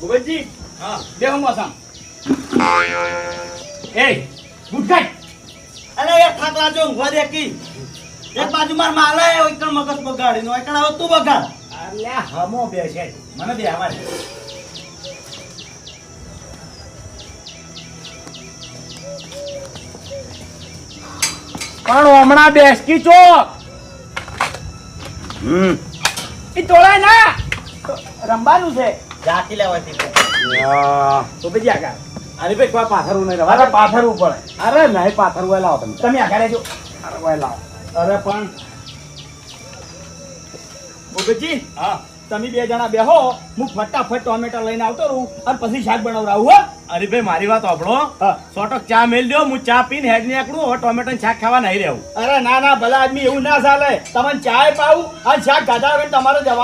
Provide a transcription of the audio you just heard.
ભૂપતજી હા દેહો મોસમ એ ગુટકાઈ અરે યાર થાક લાજો ઊંઘવા દે કી એક બાજુ માર માલા હે એક મગજ બગાડી નો એકણ હવે તું બગાડ અલ્યા હમો બેસે મને દે અમારે પણ હમણાં બેસકી ચોક એ તોડાય ના રમવાનું છે જાકી લેવાથી તો પછી આગળ અરે ભાઈ કોઈ પાથરવું નહીં અરે પાથરવું પડે અરે નહીં પાથરવું હોય લાવો તમે આગળ રહેજો અરે હોય લાવો અરે પણ ભૂપતજી હા તમે બે જણા બેહો હું ફટાફટ ટોમેટા લઈને આવતો રહું અને પછી શાક બનાવડાવું હો અરે ભાઈ મારી વાત સાંભળો હા. 100 ચા મેલ દો હું ચા પીને હેડ નીકળું હવે ટોમેટો શાક ખાવા નહીં રહેવું અરે ના ના ભલા આદમી એવું ના ચાલે તમને ચાય પાવું અને શાક ગાધા વગર તમારો જવાબ